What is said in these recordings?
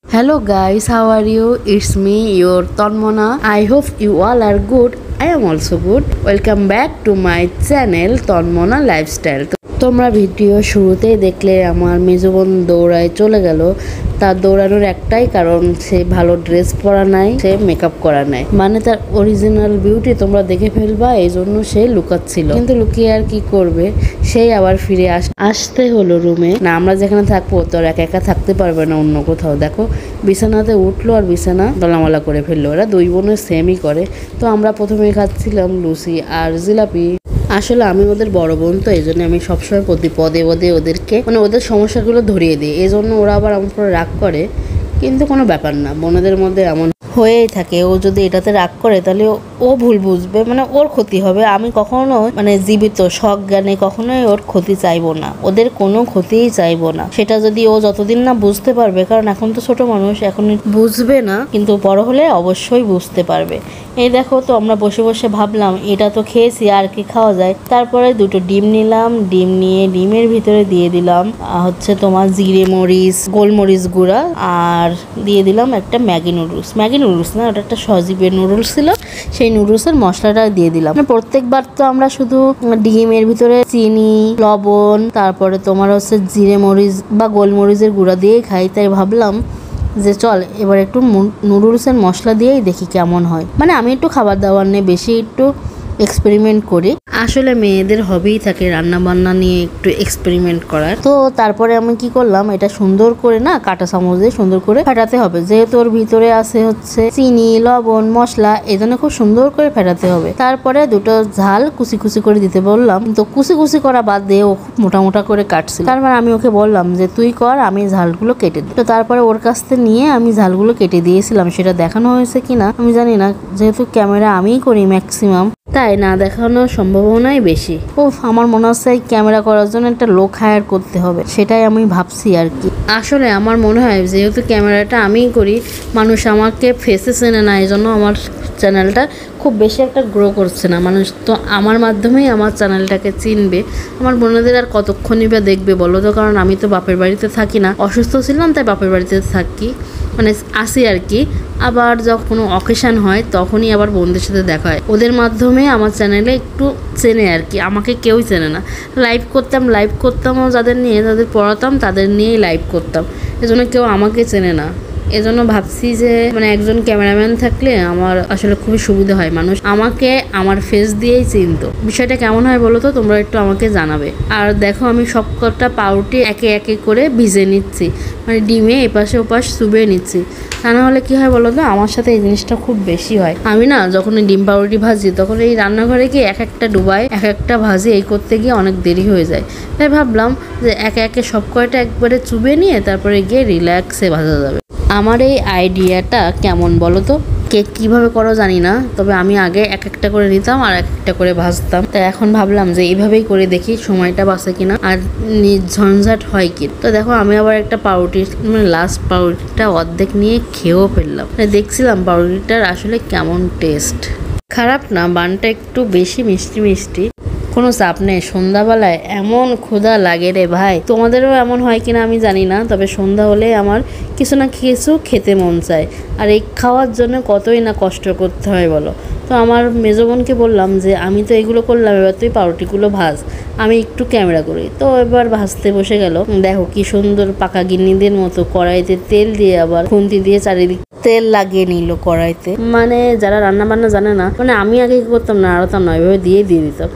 Hello guys, how are you? It's me, your Tanmona. I hope you all are good. I am also good. Welcome back to my channel Tanmona Lifestyle. তোমরা video শুরুতেই দেখলে আমার মেজো বোন দৌড়ায় চলে গেল। তার দৌড়ানোর একটাই কারণ, সে ভালো ড্রেস পরা নাই, সে মেকআপ করা নাই, মানে তার অরিজিনাল বিউটি তোমরা দেখে ফেলবা, এই জন্য সে লুকাচ্ছিল। কিন্তু লুকিয়ে আর কি করবে, সেই আবার ফিরে আসতে হলো রুমে। না, আমরা যেখানে থাকবো তোর একা একা থাকতে পারবে না অন্য কোথাও। দেখো বিছানাতে উঠলো আর বিছানা দলামালা করে ফেললো। ওরা দুই বোনের সেমই করে। তো আমরা প্রথমে খাচ্ছিলাম লুচি আর জিলাপি। আসলে আমি ওদের বড় বোন, তো এই জন্য আমি সবসময় প্রতি পদে পদে ওদেরকে ওদের সমস্যাগুলো ধরিয়ে দিই। এই জন্য ওরা আবার আমার উপরে রাগ করে, কিন্তু কোনো ব্যাপার না, বোনদের মধ্যে এমন হয়েই থাকে। ও যদি এটাতে রাগ করে তাহলে ও ভুল বুঝবে, ওর ক্ষতি হবে। আমি কখনো জীবিত সজ্ঞানে কখনোই ওর ক্ষতি চাইবো না, ওদের কোনো ক্ষতিই চাইবো না। সেটা যদি ও যতদিন না বুঝতে পারবে, কারণ এখন তো ছোট মানুষ, এখন বুঝবে না, কিন্তু বড় হলে অবশ্যই বুঝতে পারবে। এই দেখো, তো আমরা বসে বসে ভাবলাম এটা তো খেয়েছি, আর কি খাওয়া যায়। তারপরে দুটো ডিম নিলাম, ডিম নিয়ে ডিমের ভিতরে দিয়ে দিলাম তোমার জিরে মরিচ, গোলমরিচ গুঁড়া, আর দিয়ে দিলাম একটা ম্যাগি নুডলস না, ওটা একটা সজীবের নুডলস ছিল, সেই নুডলসের মশলাটা দিয়ে দিলাম। প্রত্যেকবার তো আমরা শুধু ডিমের ভিতরে চিনি, লবণ, তারপরে তোমার জিরে মরিচ বা গোলমরিচের গুঁড়া দিয়েই খাই। তাই ভাবলাম যে চল এবার একটু নুডলসের মশলা দিয়েই দেখি কেমন হয়। আমি একটু খাবার দাবার নিয়ে বেশি একটু এক্সপেরিমেন্ট করি। আসলে মেয়েদের হবেই থাকে রান্না বান্না নিয়ে একটু এক্সপেরিমেন্ট করার। তো তারপরে আমি কি করলাম, এটা সুন্দর করে কাঁটা চামচ দিয়ে সুন্দর করে ফেটাতে হবে, যেহেতু ওর ভিতরে আছে চিনি, লবণ, মশলা, এই জন্য খুব সুন্দর করে ফেটাতে হবে। তারপরে দুটো ঝাল কুচি কুচি করে দিতে বললাম, তো কুচি কুচি করা বাদ দিয়ে ও খুব মোটা মোটা করে কাটছিল। তারপর আমি ওকে বললাম যে তুই কর, আমি ঝালগুলো কেটে দিই। তো তারপরে ওর কাছ থেকে নিয়ে আমি ঝালগুলো কেটে দিয়েছিলাম। সেটা দেখানো হয়েছে কিনা আমি জানি না, যেহেতু ক্যামেরা আমিই করি ম্যাক্সিমাম, তাই না দেখানোর সম্ভাবনাই বেশি। আমার মনে হচ্ছে ক্যামেরা করার জন্য একটা লোক হায়ার করতে হবে, সেটাই আমি ভাবছি আর কি। আসলে আমার মনে হয় যেহেতু ক্যামেরাটা আমিই করি, মানুষ আমাকে ফেসে চেনে না, এই জন্য আমার চ্যানেলটা খুব বেশি একটা গ্রো করছে না। মানুষ তো আমার মাধ্যমেই আমার চ্যানেলটাকে চিনবে। আমার বোনদের আর কতক্ষণই বা দেখবে বলো তো, কারণ আমি তো বাপের বাড়িতে থাকি না, অসুস্থ ছিলাম তাই বাপের বাড়িতে থাকি, আসি আর কি। আবার যখন কোনো অকেশান হয় তখনই আবার বোনদের সাথে দেখা হয়, ওদের মাধ্যমে আমার চ্যানেলে একটু চেনে আর কি। আমাকে কেউই চেনে না। লাইভ করতামও যাদের নিয়ে, যাদের পড়াতাম তাদের নিয়েই লাইভ করতাম, এজন্য কেউ আমাকে চেনে না। এজন্য ভাবছি যে একজন ক্যামেরাম্যান থাকলে আমার আসলে খুবই সুবিধা হয়, মানুষ আমাকে আমার ফেস দিয়েই চিনতো। বিষয়টা কেমন হয় বলো তো, তোমরা একটু আমাকে জানাবে। আর দেখো আমি সবকটা পাউরুটি একে একে করে ভিজে নিচ্ছি, ডিমে এপাশে ওপাশ চুবিয়ে নিচ্ছি। তা না হলে কি হয় বলো তো, আমার সাথে এই জিনিসটা খুব বেশি হয়। আমি যখন ডিম পাউরুটি ভাজি, তখন এই রান্নাঘরে গিয়ে এক একটা ডুবাই, এক একটা ভাজি, এই করতে গিয়ে অনেক দেরি হয়ে যায়। তাই ভাবলাম যে একে একে সব কয়টা একবারে চুবিয়ে নিয়ে তারপরে গিয়ে রিল্যাক্সে ভাজা যাবে। আমার এই আইডিয়াটা কেমন বলো তো, কেক কিভাবে করো জানি না, তবে আমি আগে এক একটা করে নিতাম আর এক একটা করে ভাজতাম। তাই এখন ভাবলাম যে এইভাবেই করে দেখি সময়টা বাঁচে কিনা আর ঝঞ্ঝাট হয় কি। তো দেখো আমি আবার একটা পাউরুটি লাস্ট পাউরুটিটা অর্ধেক নিয়ে খেয়েও ফেললাম। দেখছিলাম পাউরুটিটার আসলে কেমন টেস্ট। খারাপ না, বানটা একটু বেশি মিষ্টি মিষ্টি, কোনো চাপ নেই। সন্ধ্যাবেলায় এমন ক্ষুধা লাগে রে ভাই, তোমাদেরও এমন হয় কিনা আমি জানি না, তবে সন্ধ্যা হলে আমার কিছু না কিছু খেতে মন চায়। আর এই খাওয়ার জন্য কতই না কষ্ট করতে হয় বলো। তো আমার মেজো বোনকে বললাম যে আমি তো এগুলো করলাম, এবার তুই পাউরুটিগুলো ভাজ, আমি একটু ক্যামেরা করি। তো এবার ভাজতে বসে গেল। দেখো কি সুন্দর পাকা গিন্নিদের মতো কড়াইতে তেল দিয়ে আবার খুন্তি দিয়ে চারিদিক তেল লাগিয়ে নিল কড়াইতে। যারা রান্না বান্না জানে না, আমি আগে কি করতাম, নাড়াতাম না, এভাবে দিয়ে দিতাম।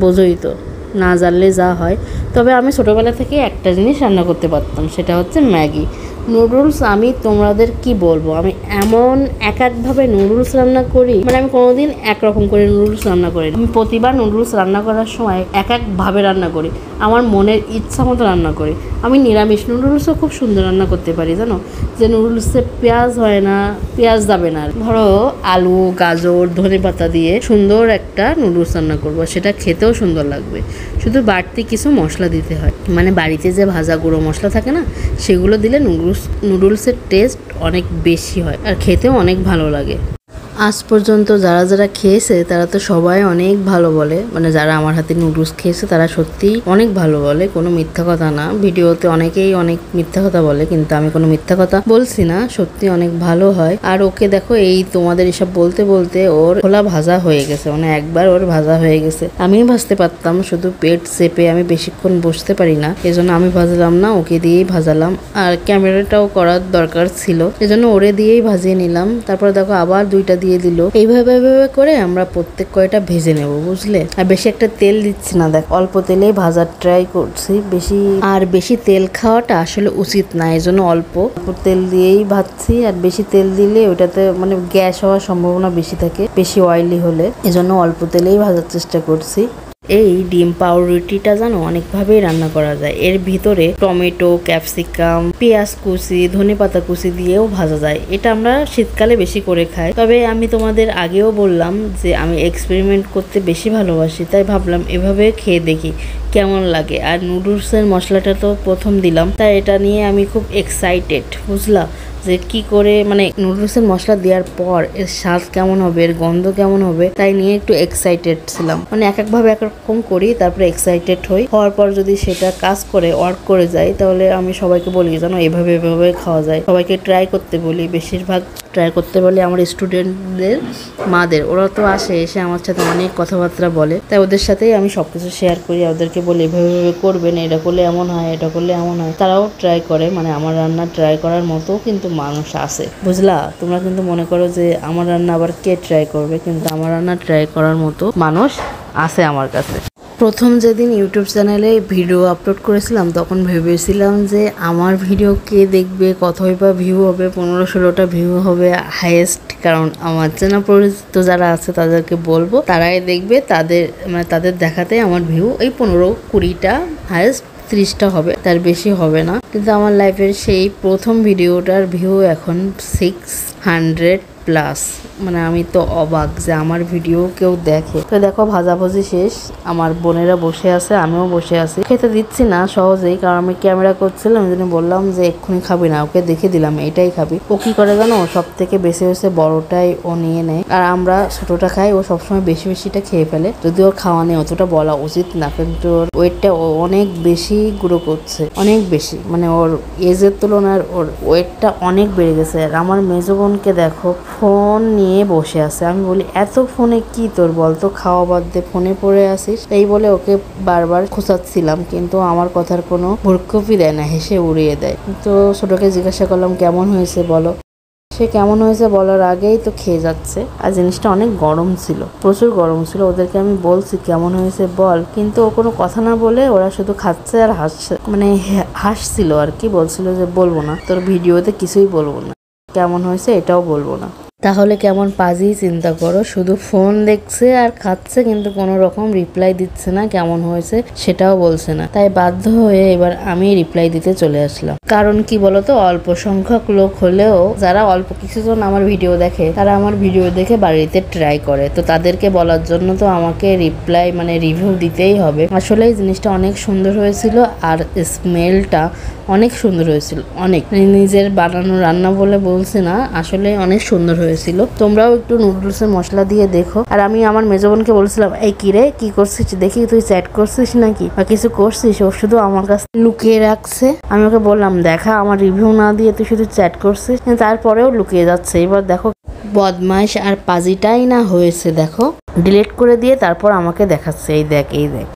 বোঝোই তো, না জানলে যা হয়। তবে আমি ছোটোবেলা থেকে একটা জিনিস রান্না করতে পারতাম, সেটা হচ্ছে ম্যাগি নুডলস। আমি তোমাদের কি বলবো, আমি এমন একভাবে নুডলস রান্না করি, আমি কোনোদিন একরকম করে নুডলস রান্না করি। আমি প্রতিবার নুডলস রান্না করার সময় একভাবে রান্না করি, আমার মনের ইচ্ছা মতো রান্না করি। আমি নিরামিষ নুডলসও খুব সুন্দর রান্না করতে পারি, জানো, যে নুডলসে পেঁয়াজ হয় না, পেঁয়াজ যাবে না, ধরো আলু, গাজর, ধনেপাতা দিয়ে সুন্দর একটা নুডলস রান্না করবো, সেটা খেতেও সুন্দর লাগবে। শুধু বাড়তি কিছু মশলা দিতে হয়, বাড়িতে যে ভাজা গুঁড়ো মশলা থাকে না, সেগুলো দিলে নুডলসের টেস্ট অনেক বেশি হয় আর খেতেও অনেক ভালো লাগে। আজ পর্যন্ত যারা যারা খেয়েছে তারা তো সবাই অনেক ভালো বলে, মানে যারা আমার হাতে নুডলস খেয়েছে তারা সত্যি অনেক ভালো বলে, কোনো মিথ্যা কথা না। ভিডিওতে অনেকেই অনেক মিথ্যা কথা বলে, কিন্তু আমি কোনো মিথ্যা কথা বলছি না, সত্যি অনেক ভালো হয়। আর ওকে দেখো, এই তোমাদের এসব বলতে বলতে ওর খোলা ভাজা হয়ে গেছে, মানে একবার ওর ভাজা হয়ে গেছে। আমি ভাজতে পারতাম, শুধু পেট চেপে আমি বেশিক্ষণ বসতে পারি না, এজন্য আমি ভাজলাম না, ওকে দিয়েই ভাজালাম। আর ক্যামেরাটাও করার দরকার ছিল, এজন্য ওরে দিয়েই ভাজিয়ে নিলাম। তারপর দেখো আবার দুইটা দিয়ে দিল। এইভাবে করে আমরা প্রত্যেক কয়টা ভেজে নেব, বুঝলে। আর বেশি একটা তেল দিচ্ছি না, দেখ অল্প তেলেই ভাজার ট্রাই করছি। বেশি তেল খাওয়াটা আসলে উচিত না, এই জন্য অল্প তেল দিয়েই ভাজছি। আর বেশি তেল দিলে ওটাতে মানে গ্যাস হওয়ার সম্ভাবনা বেশি থাকে, বেশি অয়েলি হলে, এজন্য অল্প তেলেই ভাজার চেষ্টা করছি। এই ডিম পাউরুটিটা জানো অনেকভাবেই রান্না করা যায়। এর ভিতরে টমেটো, ক্যাপসিকাম, পেঁয়াজ কুচি, ধনেপাতা কুচি দিয়েও ভাজা যায়। এটা আমরা শীতকালে বেশি করে খাই। তবে আমি তোমাদের আগেও বললাম যে আমি এক্সপেরিমেন্ট করতে বেশি ভালোবাসি, তাই ভাবলাম এভাবে খেয়ে দেখি কেমন লাগে। আর নুডলসের মশলাটা তো প্রথম দিলাম, তাই এটা নিয়ে আমি খুব এক্সাইটেড, বুঝলা, যে কি করে মানে নুডলসের মশলা দেওয়ার পর এর স্বাদ কেমন হবে, এর গন্ধ কেমন হবে, তাই নিয়ে একটু এক্সাইটেড ছিলাম। মানে এক একভাবে এক রকম করি, তারপরে এক্সাইটেড হই। হওয়ার পর যদি সেটা কাজ করে, ওয়ার্ক করে যায়, তাহলে আমি সবাইকে বলি জানো এভাবে এভাবে খাওয়া যায়। সবাইকে ট্রাই করতে বলি, বেশিরভাগ ট্রাই করতে বলি আমার স্টুডেন্টদের মাদের। ওরা তো আসে, এসে আমার সাথে অনেক কথাবার্তা বলে, তাই ওদের সাথেই আমি সবকিছু শেয়ার করি। ওদেরকে বলি এভাবে এভাবে করবেন, এটা করলে এমন হয়, এটা করলে এমন হয়। তারাও ট্রাই করে, মানে আমার রান্না ট্রাই করার মতো কিন্তু মানুষ আছে, বুঝলা। তোমরা কিন্তু মনে করো যে আমার রান্না আবার কে ট্রাই করবে, কিন্তু আমার রান্না ট্রাই করার মতো মানুষ আছে আমার কাছে। প্রথম যেদিন ইউটিউব চ্যানেলে ভিডিও আপলোড করেছিলাম, তখন ভেবেছিলাম যে আমার ভিডিও কে দেখবে, কতই বা ভিউ হবে, 15-16টা ভিউ হবে হাইয়েস্ট। কারণ আমার চেনা পরিচিত যারা আছে তাদেরকে বলবো, তারাই দেখবে, তাদের দেখাতে আমার ভিউ এই 15-20টা, হাইয়েস্ট 30টা হবে, তার বেশি হবে না। কিন্তু আমার লাইফের সেই প্রথম ভিডিওটার ভিউ এখন 600+। মানে আমি তো অবাক যে আমার ভিডিও কেউ দেখে। তো দেখো ভাজাভাজি শেষ, আমার বোনেরা বসে আছে, আমিও বসে আছি। খেতে দিচ্ছি না সহজেই, কারণ আমি ক্যামেরা করছিলাম, ওই জন্য বললাম যে এক্ষুনি খাবি না, ওকে দেখে দিলাম এটাই খাবি। ও কি করে জানো, সব থেকে বেশি বেশি বড়টাই ও নিয়ে নেয়, আর আমরা ছোটটা খাই। ও সবসময় বেশি বেশিটা খেয়ে ফেলে, যদি ওর খাওয়া নেই অতটা বলা উচিত না, কিন্তু ওর ওয়েটটা অনেক বেশি গ্রো করছে, অনেক বেশি, মানে ওর এজের তুলনায় ওর ওয়েটটা অনেক বেড়ে গেছে। আর আমার মেজো বোনকে দেখো ফোন নিয়ে বসে আছে। আমি বলি এত ফোনে কি তোর, বলতো খাওয়া বাদ দিয়ে ফোনে পড়ে আসিস, এই বলে ওকে বারবার খোঁচাচ্ছিলাম, কিন্তু আমার কথার কোনো ভ্রুক্ষেপই দেয় না, হেসে উড়িয়ে দেয়। তো ছোটকে জিজ্ঞাসা করলাম কেমন হয়েছে বলো, সে কেমন হয়েছে বলার আগেই তো খেয়ে যাচ্ছে। আর জিনিসটা অনেক গরম ছিল, প্রচুর গরম ছিল। ওদেরকে আমি বলছি কেমন হয়েছে বল, কিন্তু ও কোনো কথা না বলে ওরা শুধু খাচ্ছে আর হাসছে, মানে হাসছিল আর কি। বলছিল যে বলবো না, তোর ভিডিওতে কিছুই বলবো না, কেমন হয়েছে এটাও বলবো না। তাহলে কেমন পাজি চিন্তা করো, শুধু ফোন দেখছে আর খাচ্ছে, কিন্তু কোনো রকম রিপ্লাই দিচ্ছে না, কেমন হয়েছে সেটাও বলছে না। তাই বাধ্য হয়ে এবার আমি রিপ্লাই দিতে চলে আসলাম। কারণ কি বলতো, অল্প সংখ্যক লোক হলেও যারা অল্প কিছুজন আমার ভিডিও দেখে, তারা আমার ভিডিও দেখে বাড়িতে ট্রাই করে, তো তাদেরকে বলার জন্য তো আমাকে রিপ্লাই মানে রিভিউ দিতেই হবে। আসলে এই জিনিসটা অনেক সুন্দর হয়েছিল, আর স্মেলটা অনেক সুন্দর হয়েছিল, অনেক, নিজের বানানো রান্না বলে বলছি না, আসলে অনেক সুন্দর হয়েছিল। তোমরাও একটু নুডলসের মশলা দিয়ে দেখো। আর আমি আমার মেজো বোনকে বলছিলাম, এই কিরে কি করছিস, দেখি তুই চ্যাট করছিস নাকি বা কিছু করছিস। ও শুধু আমার কাছে লুকিয়ে রাখছে। আমি ওকে বললাম দেখা, আমার রিভিউ না দিয়ে তুই শুধু চ্যাট করছিস, তারপরেও লুকিয়ে যাচ্ছে। এবার দেখো বদমাইশ আর পাজিটাই না হয়েছে, দেখো ডিলিট করে দিয়ে তারপর আমাকে দেখাচ্ছে, এই দেখ এই দেখ।